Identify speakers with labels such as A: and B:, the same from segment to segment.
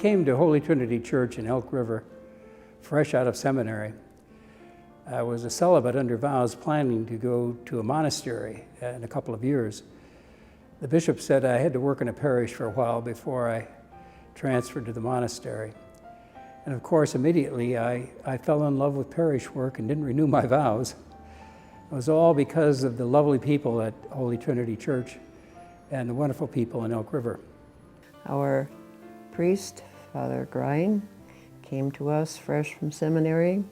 A: came to Holy Trinity Church in Elk River, fresh out of seminary. I was a celibate under vows, planning to go to a monastery in a couple of years. The bishop said I had to work in a parish for a while before I transferred to the monastery. And of course, immediately I fell in love with parish work and didn't renew my vows. It was all because of the lovely people at Holy Trinity Church and the wonderful people in Elk River.
B: Our priest, Father Grein, came to us fresh from seminary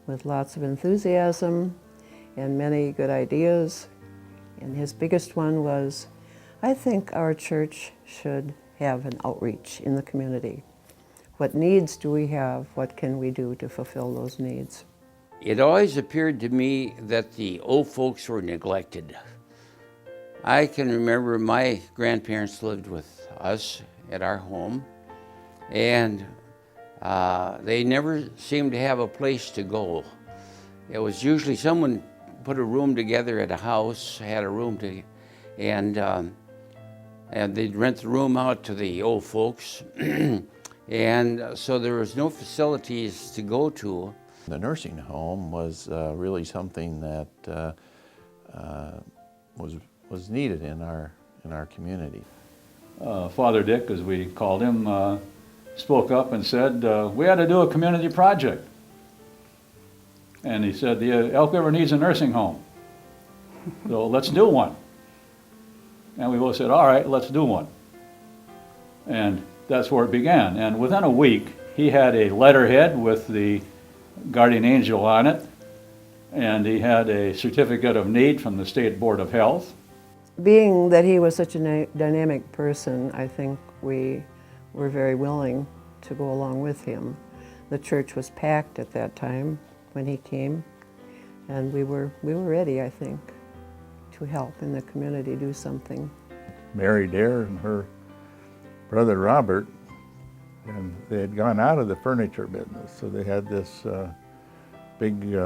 B: with lots of enthusiasm and many good ideas. And his biggest one was, I think our church should have an outreach in the community. What needs do we have? What can we do to fulfill those needs?
C: It always appeared to me that the old folks were neglected. I can remember my grandparents lived with us at our home, and they never seemed to have a place to go. It was usually someone put a room together at a house, had a room to, and they'd rent the room out to the old folks. And so there was no facilities to go to.
D: The nursing home was really something that was needed in our community.
E: Father Dick, as we called him, spoke up and said, we had to do a community project. And he said, the Elk River needs a nursing home, so let's do one. And we both said, all right, let's do one. And that's where it began. And within a week, he had a letterhead with the guardian angel on it, and he had a certificate of need from the State Board of Health.
B: Being that he was such a dynamic person, I think we were very willing to go along with him. The church was packed at that time when he came, and we were ready, I think, to help in the community do something.
F: Mary Dare and her brother Robert, and they had gone out of the furniture business, so they had this big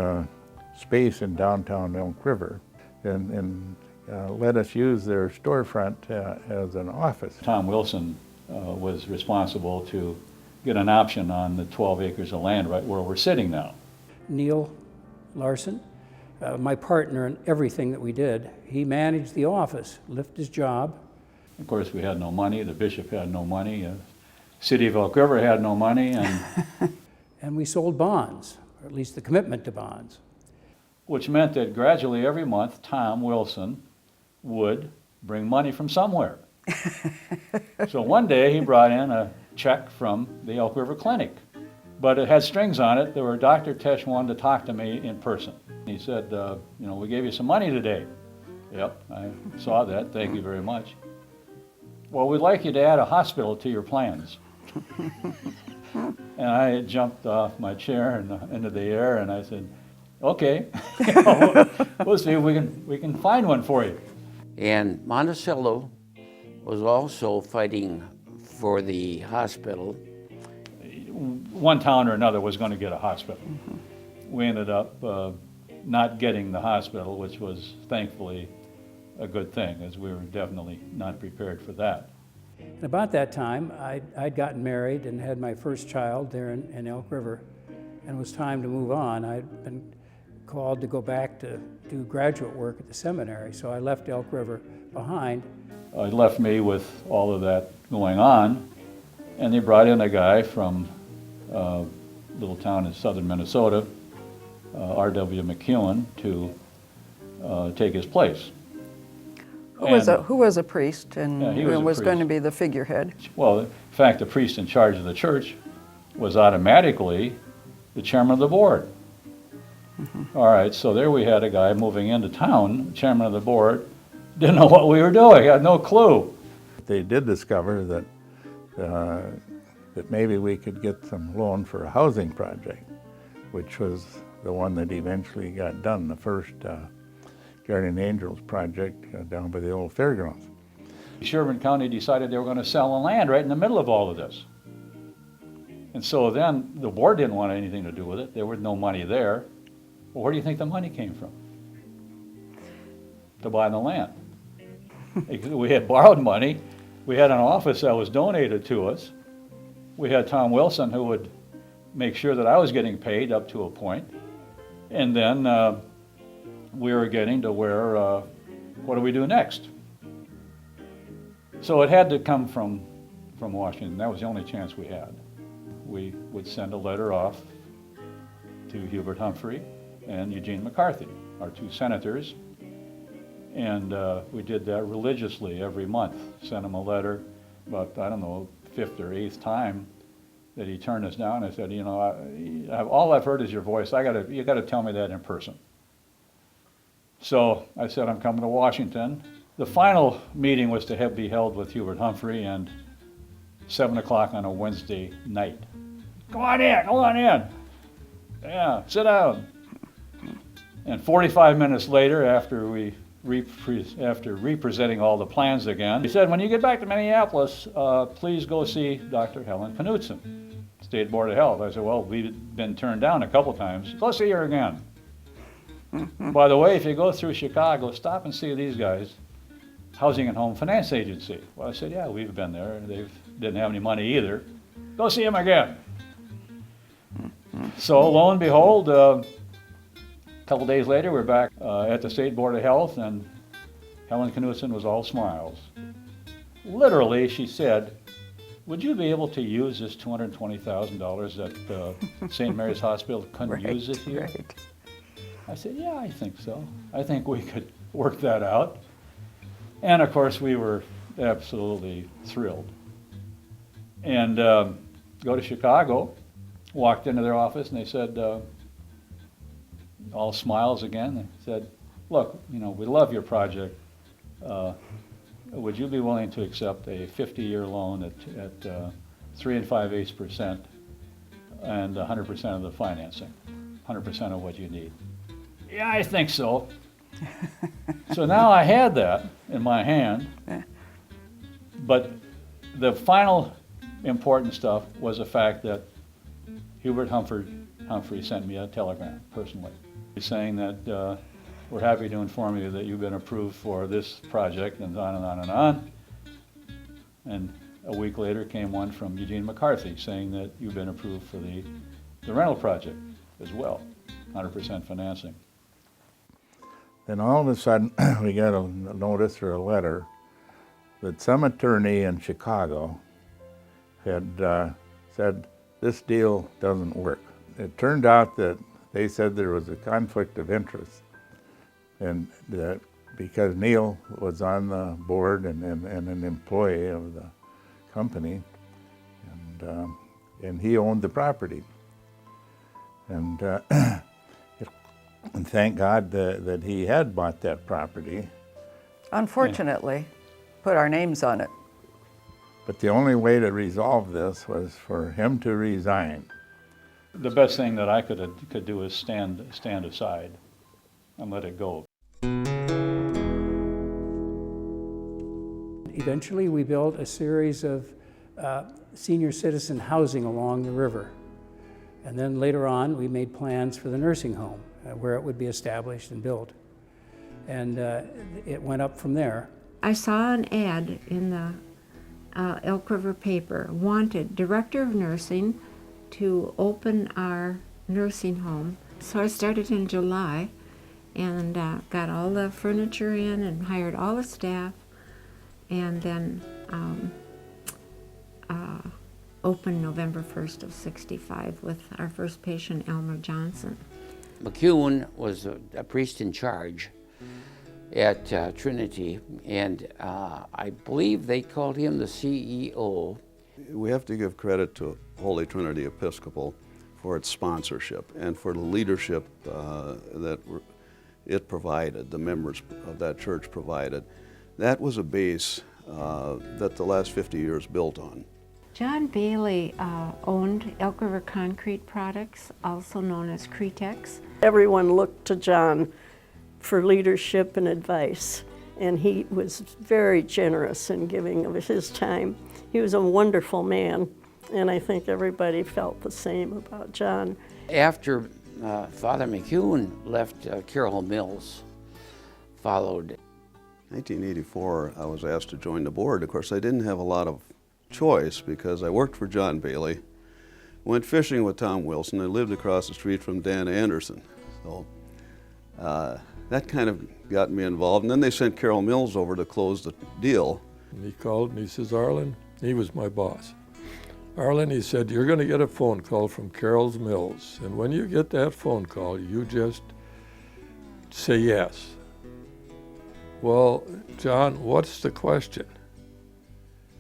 F: space in downtown Elk River, and let us use their storefront as an office.
E: Tom Wilson was responsible to get an option on the 12 acres of land right where we're sitting now.
A: Neil Larson, my partner in everything that we did, he managed the office, left his job.
E: Of course, we had no money, the bishop had no money, City of Elk River had no money, and
A: and we sold bonds, or at least the commitment to bonds.
E: Which meant that gradually every month, Tom Wilson would bring money from somewhere. So one day he brought in a check from the Elk River Clinic, but it had strings on it. There were Dr. Tesh wanted to talk to me in person. He said, we gave you some money today. Yep, I saw that, thank you very much. Well, we'd like you to add a hospital to your plans. And I jumped off my chair and into the air, and I said, okay, we'll see if we can find one for you.
C: And Monticello was also fighting for the hospital.
E: One town or another was going to get a hospital. We ended up not getting the hospital, which was thankfully a good thing, as we were definitely not prepared for that.
A: And about that time, I'd gotten married and had my first child there in Elk River, and it was time to move on. I'd been called to go back to do graduate work at the seminary, so I left Elk River behind.
E: It left me with all of that going on, and they brought in a guy from a little town in southern Minnesota, R.W. McEwen, to take his place.
G: Who was a priest and was going to be the figurehead?
E: Well, in fact, the priest in charge of the church was automatically the chairman of the board. All right, so there we had a guy moving into town, chairman of the board, didn't know what we were doing, had no clue.
F: They did discover that that maybe we could get some loan for a housing project, which was the one that eventually got done, the first Guardian Angels project down by the old fairgrounds.
E: Sherburne County decided they were going to sell the land right in the middle of all of this. And so then the board didn't want anything to do with it. There was no money there. Well, where do you think the money came from? To buy the land. We had borrowed money. We had an office that was donated to us. we had Tom Wilson, who would make sure that I was getting paid up to a point. And then we were getting to where, what do we do next? So it had to come from Washington. That was the only chance we had. We would send a letter off to Hubert Humphrey and Eugene McCarthy, our two senators. And we did that religiously every month. Sent him a letter about, I don't know, 5th or 8th time that he turned us down. I said, you know, all I've heard is your voice. You gotta tell me that in person. So I said, I'm coming to Washington. The final meeting was to be held with Hubert Humphrey, and 7 o'clock on a Wednesday night. Go on in. Yeah, sit down. And 45 minutes later, after representing all the plans again, he said, when you get back to Minneapolis, please go see Dr. Helen Knutson, State Board of Health. I said, well, we've been turned down a couple times. Go see her again. By the way, if you go through Chicago, stop and see these guys, Housing and Home Finance Agency. Well, I said, yeah, we've been there. They didn't have any money either. Go see them again. So lo and behold, a couple days later, we're back at the State Board of Health, and Helen Knutson was all smiles. Literally, she said, would you be able to use this $220,000 that St. Mary's Hospital couldn't use it here?
G: Right.
E: I said, yeah, I think so. I think we could work that out. And of course, we were absolutely thrilled. And go to Chicago, walked into their office, and they said, all smiles again, they said, look, you know, we love your project. Would you be willing to accept a 50-year loan at 3 5/8% and 100% of the financing, 100% of what you need? Yeah, I think so. So now I had that in my hand, but the final important stuff was the fact that Hubert Humphrey sent me a telegram personally saying that we're happy to inform you that you've been approved for this project, and on and on and on. And a week later came one from Eugene McCarthy saying that you've been approved for the rental project as well, 100% financing.
F: Then all of a sudden, we got a notice or a letter that some attorney in Chicago had said, this deal doesn't work. It turned out that they said there was a conflict of interest, and that because Neil was on the board and an employee of the company, and he owned the property. And thank God that he had bought that property.
G: Unfortunately, put our names on it.
F: But the only way to resolve this was for him to resign.
E: The best thing that I could do is stand aside and let it go.
A: Eventually, we built a series of senior citizen housing along the river. And then later on, we made plans for the nursing home, where it would be established and built. And it went up from there.
H: I saw an ad in the Elk River paper, wanted director of nursing to open our nursing home. So I started in July and got all the furniture in and hired all the staff, and then opened November 1st of '65 with our first patient, Elmer Johnson.
C: McEwen was a priest in charge at Trinity, and I believe they called him the CEO.
I: We have to give credit to Holy Trinity Episcopal for its sponsorship and for the leadership that it provided, the members of that church provided. That was a base that the last 50 years built on.
H: John Bailey owned Elk River Concrete Products, also known as Cretex.
J: Everyone looked to John for leadership and advice, and he was very generous in giving of his time. He was a wonderful man, and I think everybody felt the same about John.
C: After Father McEwen left, Carroll Mills followed.
I: In 1984, I was asked to join the board. Of course, I didn't have a lot of choice because I worked for John Bailey, went fishing with Tom Wilson. I lived across the street from Dan Anderson. So that kind of got me involved. And then they sent Carol Mills over to close the deal.
K: And he called and he says, Arlen, he was my boss. Arlen, he said, you're going to get a phone call from Carol's Mills. And when you get that phone call, you just say yes. Well, John, what's the question?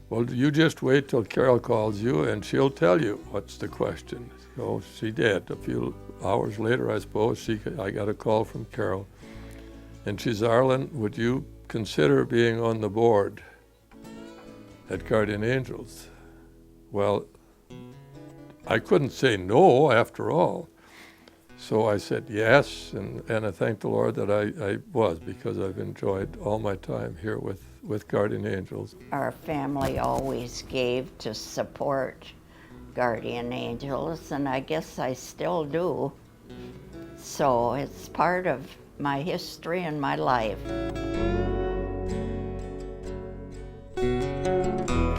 K: Well, you just wait till Carol calls you and she'll tell you what's the question. So she did. A few hours later, I suppose, I got a call from Carol. And she said, Arlen, would you consider being on the board at Guardian Angels? Well, I couldn't say no after all. So I said yes, and I thank the Lord that I was, because I've enjoyed all my time here with Guardian Angels.
L: Our family always gave to support Guardian Angels, and I guess I still do. So it's part of my history and my life.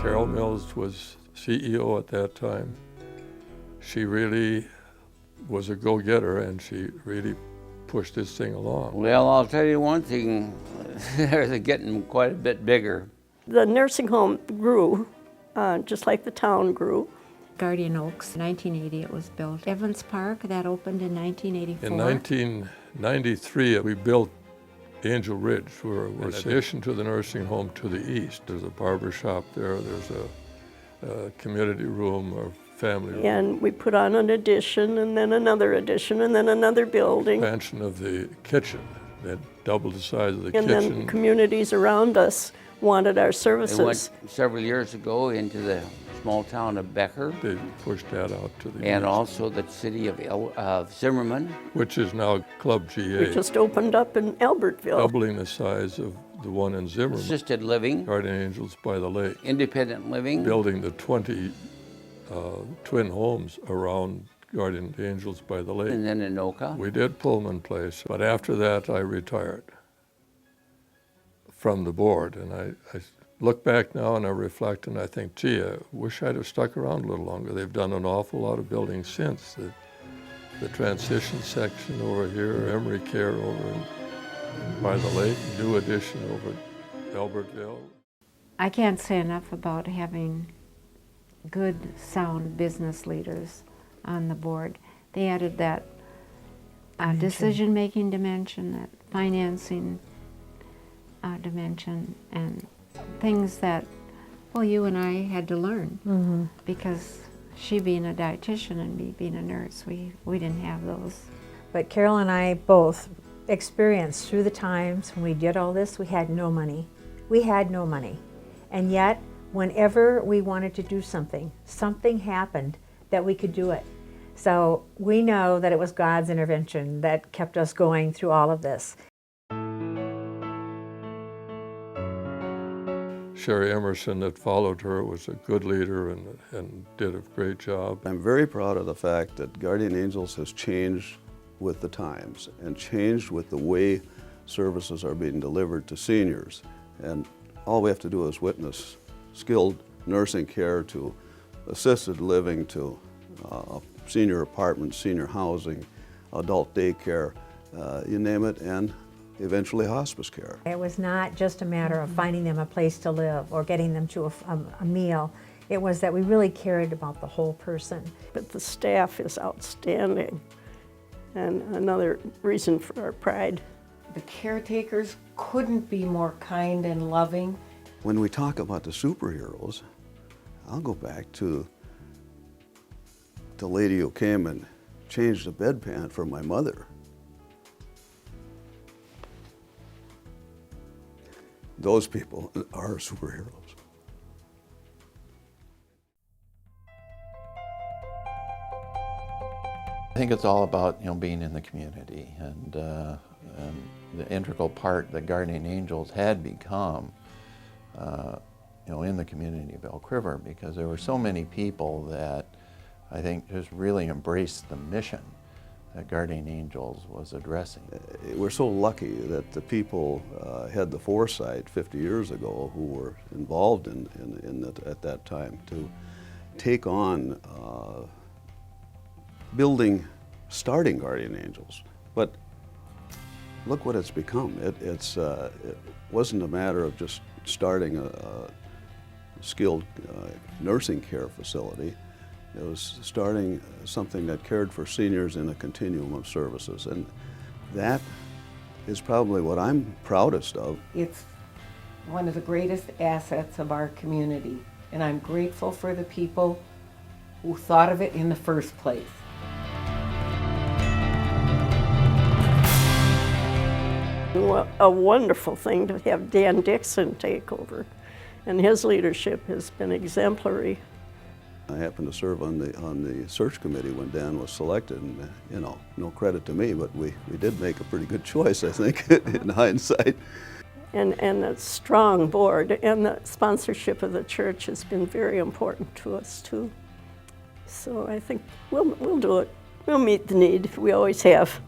K: Carol Mills was CEO at that time. She really was a go-getter, and she really pushed this thing along.
C: Well, I'll tell you one thing, they're getting quite a bit bigger.
J: The nursing home grew, just like the town grew.
H: Guardian Oaks, 1980 it was built. Evans Park, that opened in 1984.
K: In 1993, we built Angel Ridge. We're in addition to the nursing home to the east. There's a barber shop there, there's a community room or family room.
J: And we put on an addition, and then another addition, and then another building.
K: Expansion of the kitchen, that doubled the size of the
J: and
K: kitchen.
J: Then communities around us wanted our services.
C: They went several years ago into the small town of Becker.
K: They pushed that out to the
C: and
K: east.
C: Also the city of Zimmerman.
K: Which is now Club GA.
J: We just opened up in Albertville.
K: Doubling the size of the one in Zimmerman.
C: Assisted living.
K: Guardian Angels by the Lake.
C: Independent living.
K: Building the 20 twin homes around Guardian Angels by the Lake.
C: And then in Anoka.
K: We did Pullman Place, but after that I retired from the board. And I look back now and I reflect and I think, gee, I wish I'd have stuck around a little longer. They've done an awful lot of buildings since. The transition section over here, Emery Care over by the lake, new addition over at Albertville.
H: I can't say enough about having good, sound business leaders on the board. They added that decision-making dimension, that financing dimension, and things that, well, you and I had to learn because she being a dietitian and me being a nurse, we didn't have those.
M: But Carol and I both experienced through the times when we did all this, we had no money. We had no money. And yet, whenever we wanted to do something, something happened that we could do it. So we know that it was God's intervention that kept us going through all of this.
K: Sherry Emerson that followed her was a good leader and did a great job.
I: I'm very proud of the fact that Guardian Angels has changed with the times and changed with the way services are being delivered to seniors. And all we have to do is witness skilled nursing care to assisted living to senior apartments, senior housing, adult daycare, you name it, and eventually hospice care.
M: It was not just a matter of finding them a place to live or getting them to a meal. It was that we really cared about the whole person.
J: But the staff is outstanding, and another reason for our pride.
N: The caretakers couldn't be more kind and loving.
I: When we talk about the superheroes, I'll go back to the lady who came and changed the bedpan for my mother. Those people are superheroes.
D: I think it's all about being in the community, and the integral part that Guardian Angels had become in the community of Elk River, because there were so many people that I think just really embraced the mission. that Guardian Angels was addressing.
I: We're so lucky that the people had the foresight 50 years ago who were involved in it at that time to take on starting Guardian Angels. But look what it's become. It wasn't a matter of just starting a skilled nursing care facility. It was starting something that cared for seniors in a continuum of services, and that is probably what I'm proudest of.
N: It's one of the greatest assets of our community, and I'm grateful for the people who thought of it in the first place.
J: What a wonderful thing to have Dan Dixon take over, and his leadership has been exemplary.
I: I happened to serve on the search committee when Dan was selected, and you know, no credit to me, but we did make a pretty good choice, I think, in hindsight.
J: And a strong board, and the sponsorship of the church has been very important to us too. So I think we'll do it. We'll meet the need. We always have.